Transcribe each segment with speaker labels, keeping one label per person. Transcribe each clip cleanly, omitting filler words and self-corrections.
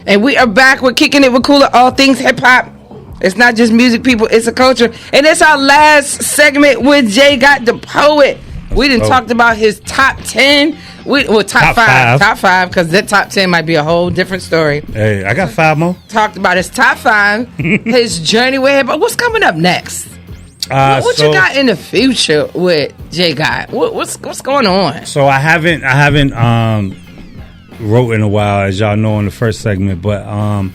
Speaker 1: And we are back with Kicking It with Kula, all things hip-hop. It's not just music, people. It's a culture. And it's our last segment with J Gott Da Poet. We done talked about his top 10. Top five, because that top 10 might be a whole different story.
Speaker 2: Hey, I got 5 more.
Speaker 1: Talked about his top 5, his journey with hip-hop. What's coming up next? What you got in the future with J Gott? What's going on?
Speaker 2: So I haven't wrote in a while, as y'all know in the first segment, but I'm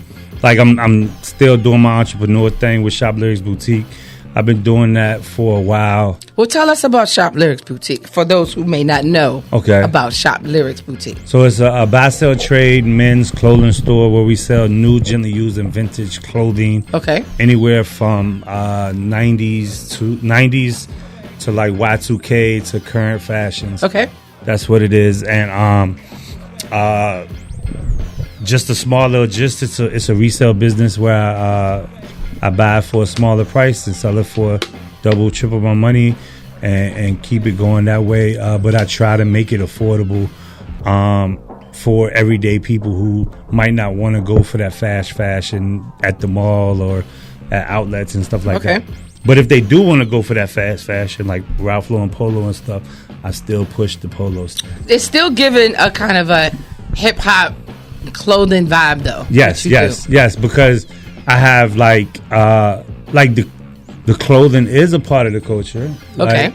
Speaker 2: still doing my entrepreneur thing with Shop Lyrics Boutique. I've been doing that for a while.
Speaker 1: Well, tell us about Shop Lyrics Boutique for those who may not know about Shop Lyrics Boutique.
Speaker 2: So it's a buy, sell, trade men's clothing store where we sell new, gently used, and vintage clothing. Okay. Anywhere from 90s to like Y2K to current fashions. Okay. That's what it is. And just a small little it's a resale business where I buy for a smaller price and sell it for double, triple my money and keep it going that way. But I try to make it affordable for everyday people who might not want to go for that fast fashion at the mall or at outlets and stuff like that. But if they do want to go for that fast fashion, like Ralph Lauren Polo and stuff, I still push the polos.
Speaker 1: It's still giving a kind of a hip-hop clothing vibe, though.
Speaker 2: Yes, because I have like the clothing is a part of the culture. Okay.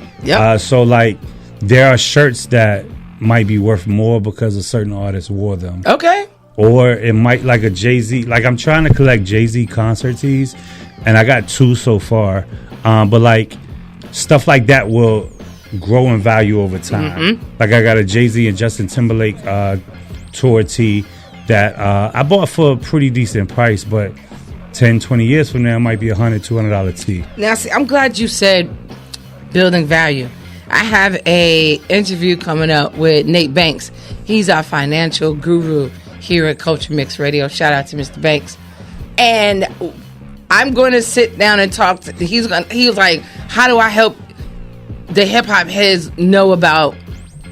Speaker 2: So like there are shirts that might be worth more because a certain artist wore them. Okay. Or it might like a Jay-Z. Like I'm trying to collect Jay-Z concert tees, and I got 2 so far. But like stuff like that will grow in value over time. Mm-hmm. Like I got a Jay-Z and Justin Timberlake tour tee that I bought for a pretty decent price, but 10, 20 years from now, it might be $100, $200 tee.
Speaker 1: Now, see, I'm glad you said building value. I have a interview coming up with Nate Banks. He's our financial guru here at Culture Mix Radio. Shout out to Mr. Banks. And I'm going to sit down and talk to, he was like, how do I help the hip-hop heads know about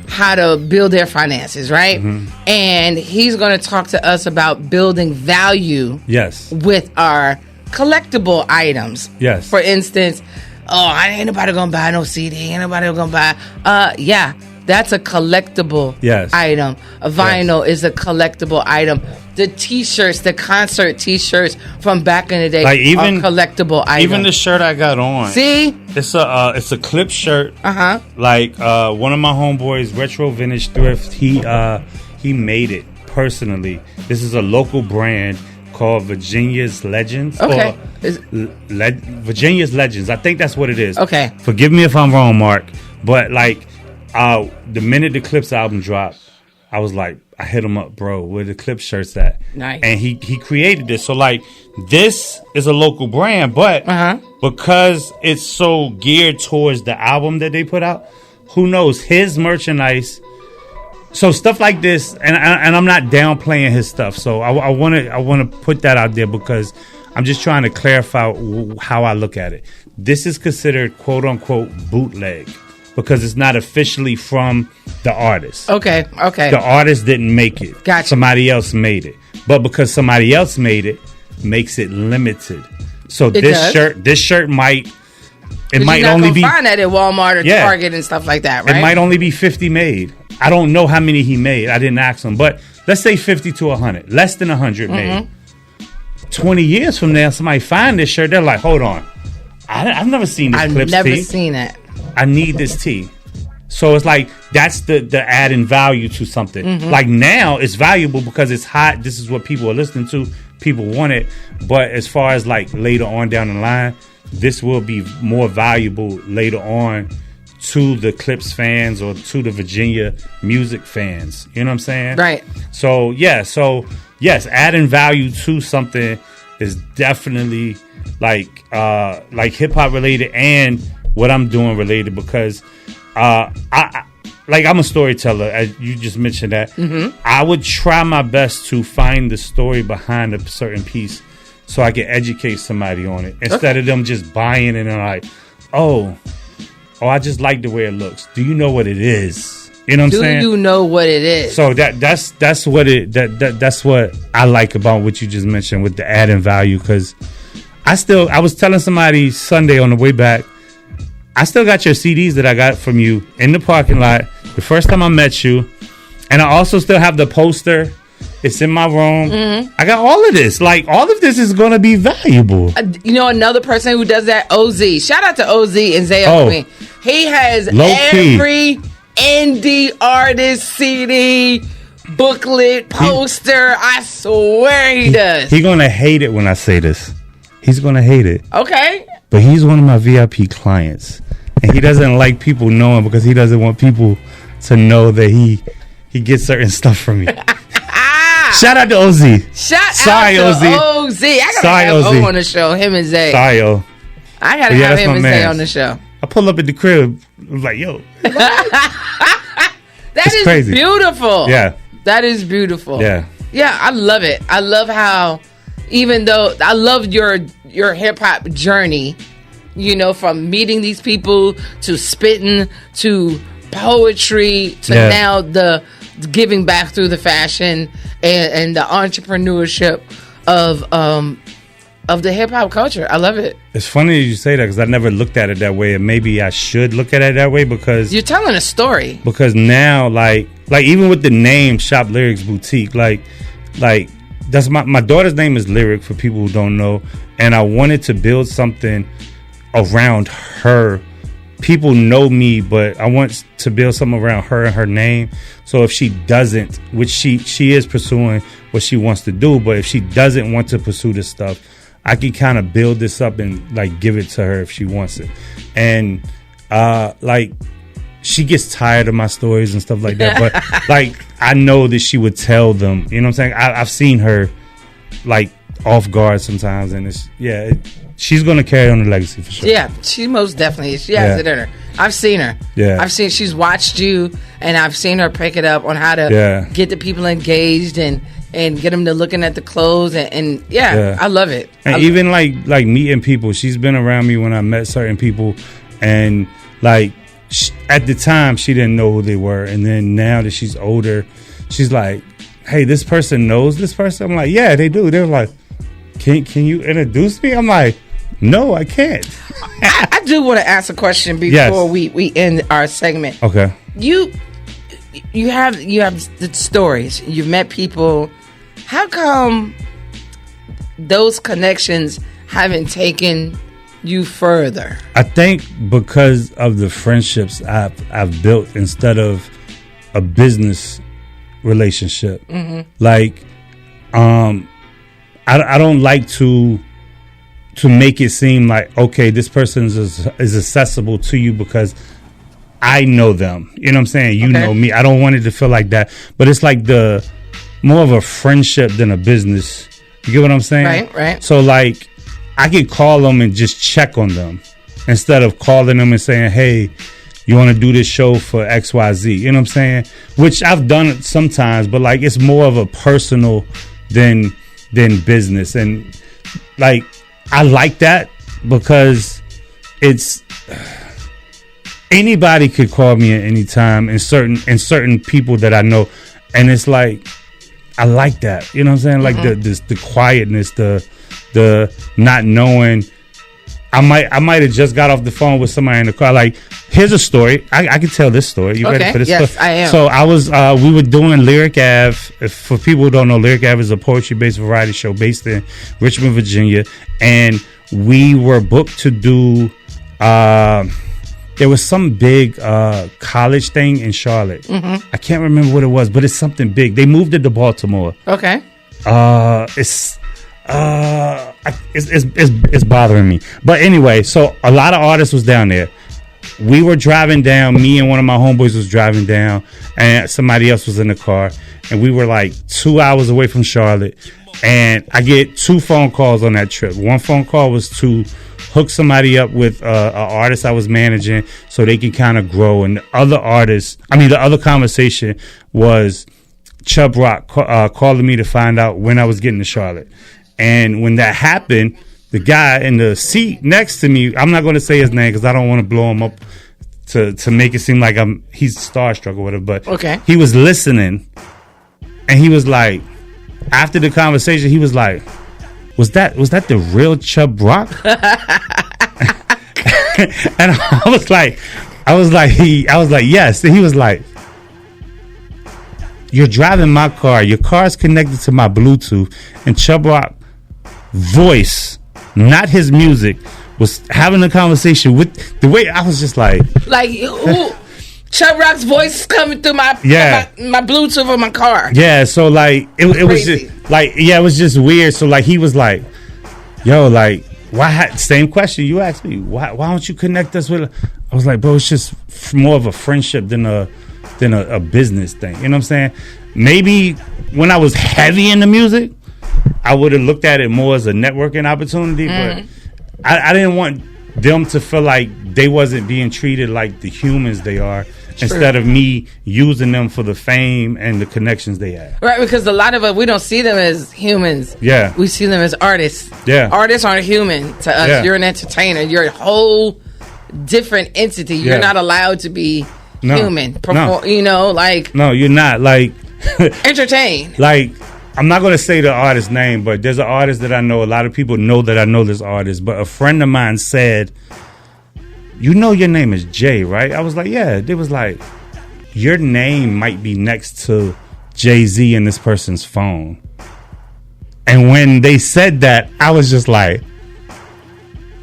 Speaker 1: how to build their finances, right? Mm-hmm. And he's going to talk to us about building value with our collectible items. Yes. For instance, ain't nobody going to buy no CD. Ain't nobody going to buy. That's a collectible item. A vinyl is a collectible item. The T-shirts, the concert T-shirts from back in the day are collectible items.
Speaker 2: Even the shirt I got on.
Speaker 1: See?
Speaker 2: It's a clip shirt. Uh-huh. Like one of my homeboys, Retro Vintage Thrift, he made it personally. This is a local brand called Virginia's Legends. Okay. Virginia's Legends. I think that's what it is. Okay. Forgive me if I'm wrong, Mark. But like the minute the Clips album dropped, I was like, I hit him up, bro, where the Clip shirts at? Nice. And he created this. So like this is a local brand, but because it's so geared towards the album that they put out, who knows, his merchandise. So stuff like this, and I'm not downplaying his stuff. So I want to put that out there because I'm just trying to clarify how I look at it. This is considered quote unquote bootleg because it's not officially from the artist. Okay. The artist didn't make it. Gotcha. Somebody else made it. But because somebody else made it, makes it limited. So this shirt might only be
Speaker 1: find that at Walmart or Target and stuff like that, right?
Speaker 2: It might only be 50 made. I don't know how many he made. I didn't ask him, but let's say 50 to 100, less than 100 made. 20 years from now, somebody find this shirt, they're like, hold on, I've never seen this Clips tee.
Speaker 1: I've never seen it.
Speaker 2: I need this tee. So it's like that's the adding value to something. Mm-hmm. Like now it's valuable because it's hot. This is what people are listening to. People want it. But as far as like later on down the line, this will be more valuable later on to the Clips fans or to the Virginia music fans. You know what I'm saying? Right. So yes, adding value to something is definitely like hip hop related and what I'm doing related because I'm a storyteller, as you just mentioned that. Mm-hmm. I would try my best to find the story behind a certain piece so I can educate somebody on it instead of them just buying it and like, oh, I just like the way it looks. Do you know what it is? You know what I'm saying?
Speaker 1: Do you know what it is?
Speaker 2: So that's what I like about what you just mentioned with the adding value. Because I was telling somebody Sunday on the way back, I still got your CDs that I got from you in the parking lot the first time I met you, and I also still have the poster. It's in my room. Mm-hmm. I got all of this. Like, all of this is going to be valuable.
Speaker 1: You know, another person who does that, OZ. Shout out to OZ and Zaya. He has every indie artist CD, booklet, poster. I swear he does.
Speaker 2: He's going to hate it when I say this. He's going to hate it.
Speaker 1: Okay.
Speaker 2: But he's one of my VIP clients. And he doesn't like people knowing because he doesn't want people to know that he gets certain stuff from me. Shout out to OZ.
Speaker 1: Sorry, OZ. I gotta have O on the show. Him and Zay.
Speaker 2: Sorry, O.
Speaker 1: I gotta have him and Zay on the show.
Speaker 2: I pull up at the crib. I'm like, yo.
Speaker 1: That is
Speaker 2: crazy.
Speaker 1: Beautiful.
Speaker 2: Yeah.
Speaker 1: That is beautiful.
Speaker 2: Yeah.
Speaker 1: Yeah, I love it. I love how, even though I love your hip hop journey, you know, from meeting these people to spitting to poetry to now the giving back through the fashion and the entrepreneurship of the hip hop culture. I love it.
Speaker 2: It's funny you say that because I never looked at it that way, and maybe I should look at it that way because
Speaker 1: you're telling a story.
Speaker 2: Because now, like even with the name Shop Lyrics Boutique, like that's my daughter's name is Lyric for people who don't know, and I wanted to build something around her. People know me, but I want to build something around her and her name. So if she doesn't, which she is pursuing what she wants to do, but if she doesn't want to pursue this stuff, I can kind of build this up and like give it to her if she wants it. And like she gets tired of my stories and stuff like that, but like I know that she would tell them. You know what I'm saying? I've seen her like off guard sometimes, and she's going to carry on the legacy for sure. Yeah,
Speaker 1: she most definitely is. She has it in her. I've seen her.
Speaker 2: Yeah.
Speaker 1: She's watched you, and I've seen her pick it up on how to get the people engaged and get them to looking at the clothes. And I love it.
Speaker 2: And even like meeting people, she's been around me when I met certain people, and like at the time she didn't know who they were. And then now that she's older, she's like, hey, this person knows this person? I'm like, yeah, they do. They're like, can you introduce me? I'm like, no, I can't.
Speaker 1: I do want to ask a question before we end our segment.
Speaker 2: Okay.
Speaker 1: You have the stories. You've met people. How come those connections haven't taken you further?
Speaker 2: I think because of the friendships I've built instead of a business relationship. Mm-hmm. Like, I don't like to make it seem like, okay, this person is accessible to you because I know them. You know what I'm saying? You know me. I don't want it to feel like that. But it's like more of a friendship than a business. You get what I'm saying?
Speaker 1: Right.
Speaker 2: So like I could call them and just check on them instead of calling them and saying, hey, you want to do this show for XYZ. You know what I'm saying? Which I've done it sometimes, but like it's more of a personal than business. And like I like that because it's anybody could call me at any time and certain people that I know, and it's like I like that. You know what I'm saying? Like the quietness, the not knowing. I might have just got off the phone with somebody in the car. Like, here's a story. I can tell this story. You ready for this?
Speaker 1: Yes, I am.
Speaker 2: So we were doing Lyric Ave. For people who don't know, Lyric Ave is a poetry-based variety show based in Richmond, Virginia, and we were booked to do. There was some big college thing in Charlotte. Mm-hmm. I can't remember what it was, but it's something big. They moved it to Baltimore.
Speaker 1: Okay.
Speaker 2: It's bothering me. But anyway, so a lot of artists was down there. We were driving down. Me and one of my homeboys was driving down, and somebody else was in the car. And we were like 2 hours away from Charlotte. And I get 2 phone calls on that trip. One phone call was to hook somebody up with an artist I was managing so they can kind of grow. And the other conversation was Chubb Rock calling me to find out when I was getting to Charlotte. And when that happened, the guy in the seat next to me, I'm not going to say his name because I don't want to blow him up. to make it seem like he's starstruck or whatever. But
Speaker 1: okay,
Speaker 2: he was listening, and he was like, after the conversation, he was like, "Was that the real Chubb Rock?" And I was like, yes. And he was like, "You're driving my car. Your car's connected to my Bluetooth, and Chubb Rock voice, not his music, was having a conversation with the way." I was just like
Speaker 1: Chubb Rock's voice is coming through my Bluetooth of my car.
Speaker 2: Yeah, so like it was just like, it was just weird. So like he was like, "Yo, like, why?" Same question you asked me. Why don't you connect us with? I was like, bro, it's just more of a friendship than a business thing. You know what I'm saying? Maybe when I was heavy in the music, I would have looked at it more as a networking opportunity, but I didn't want them to feel like they wasn't being treated like the humans they are. True. Instead of me using them for the fame and the connections they have.
Speaker 1: Right, because a lot of us, we don't see them as humans.
Speaker 2: Yeah.
Speaker 1: We see them as artists.
Speaker 2: Yeah.
Speaker 1: Artists aren't human to us. Yeah. You're an entertainer. You're a whole different entity. You're not allowed to be human.
Speaker 2: No.
Speaker 1: You know, like...
Speaker 2: No, you're not. Like...
Speaker 1: entertain.
Speaker 2: Like... I'm not going to say the artist's name, but there's an artist that I know. A lot of people know that I know this artist. But a friend of mine said, "You know your name is Jay, right?" I was like, "Yeah." They was like, "Your name might be next to Jay-Z in this person's phone." And when they said that, I was just like,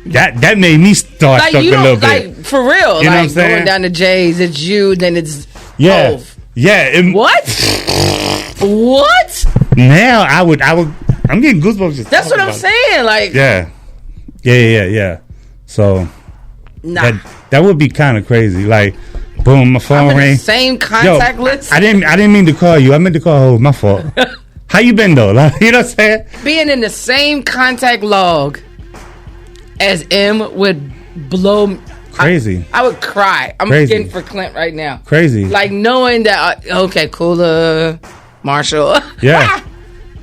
Speaker 2: that made me start
Speaker 1: like,
Speaker 2: a little bit.
Speaker 1: Like, for real.
Speaker 2: You know
Speaker 1: like,
Speaker 2: what I'm saying?
Speaker 1: Going down to Jay's, it's you, then it's Hov.
Speaker 2: Yeah.
Speaker 1: What? What?
Speaker 2: Now I'm getting goosebumps just
Speaker 1: That's what I'm saying. Like,
Speaker 2: yeah. So that would be kind of crazy. Like, boom, my phone rang.
Speaker 1: Same contact list.
Speaker 2: I didn't mean to call you. I meant to call Hov. My fault. How you been though? Like, you know what I'm saying?
Speaker 1: Being in the same contact log as M would blow.
Speaker 2: Crazy.
Speaker 1: I would cry. I'm getting for Clint right now.
Speaker 2: Crazy.
Speaker 1: Like knowing that. Okay, Kula, Marshall.
Speaker 2: Yeah.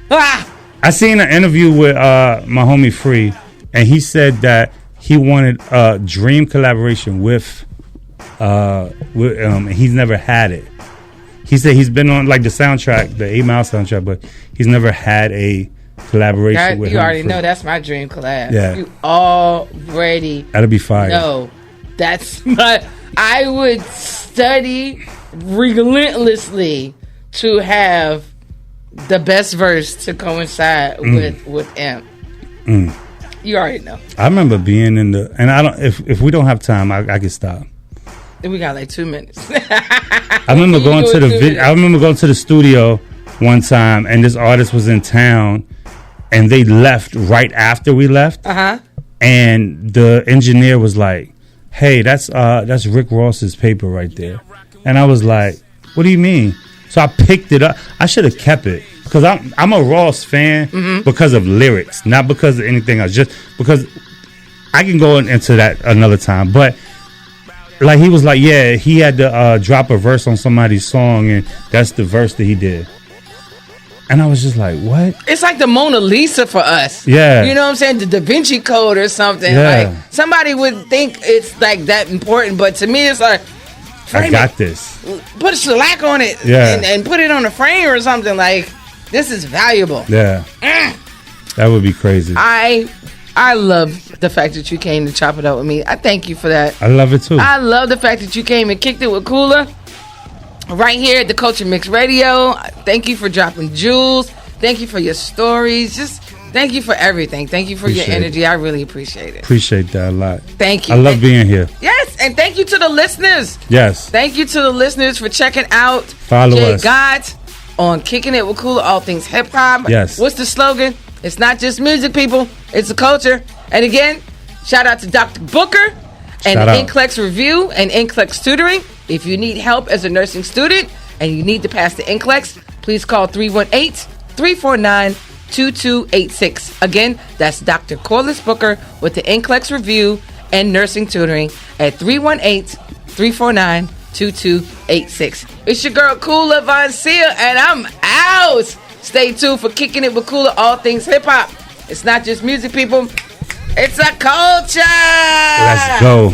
Speaker 2: I seen an interview with my homie Free, and he said that he wanted a dream collaboration with and he's never had it. He said he's been on like the soundtrack, the 8 Mile soundtrack, but he's never had a collaboration with him.
Speaker 1: You already know that's my dream collab.
Speaker 2: Yeah.
Speaker 1: You already
Speaker 2: that'll be fire.
Speaker 1: No, that's my. I would study relentlessly to have the best verse to coincide with M. You already know.
Speaker 2: I remember being in the, and I don't. If we don't have time, I can stop.
Speaker 1: We got like 2 minutes.
Speaker 2: I remember going to the studio one time, and this artist was in town, and they left right after we left. And the engineer was like, "Hey, that's Rick Ross's paper right there," and I was like, "What do you mean?" So I picked it up. I should have kept it because I'm a Ross fan because of lyrics, not because of anything else. Just because I can go into that another time. But like he was like, yeah, he had to drop a verse on somebody's song, and that's the verse that he did. And I was just like, what? It's
Speaker 1: like the Mona Lisa for us.
Speaker 2: Yeah.
Speaker 1: You know what I'm saying? The Da Vinci Code or something.
Speaker 2: Yeah.
Speaker 1: Like somebody would think it's like that important, but to me it's like,
Speaker 2: I got this.
Speaker 1: Put a shellac on it and put it on a frame or something. Like, this is valuable.
Speaker 2: Yeah. That would be crazy.
Speaker 1: I love the fact that you came to chop it up with me. I thank you for that.
Speaker 2: I love it too.
Speaker 1: I love the fact that you came and kicked it with Kula right here at the Culture Mix Radio. Thank you for dropping jewels. Thank you for your stories. Just thank you for everything. Thank you for your energy. I really appreciate it.
Speaker 2: Appreciate that a lot.
Speaker 1: Thank you.
Speaker 2: I love being here.
Speaker 1: Yes, and thank you to the listeners.
Speaker 2: Yes.
Speaker 1: Thank you to the listeners for checking out
Speaker 2: J
Speaker 1: Gott on Kicking It with Kula, all things hip hop.
Speaker 2: Yes.
Speaker 1: What's the slogan? It's not just music, people. It's a culture. And again, shout out to Dr. Booker and NCLEX Review and NCLEX Tutoring. If you need help as a nursing student and you need to pass the NCLEX, please call 318-349-2286. Again, that's Dr. Corliss Booker with the NCLEX Review and Nursing Tutoring at 318-349-2286. It's your girl, kulavoncille, and I'm out. Stay tuned for Kicking It with Kula, all things hip-hop. It's not just music, people. It's a culture.
Speaker 2: Let's go.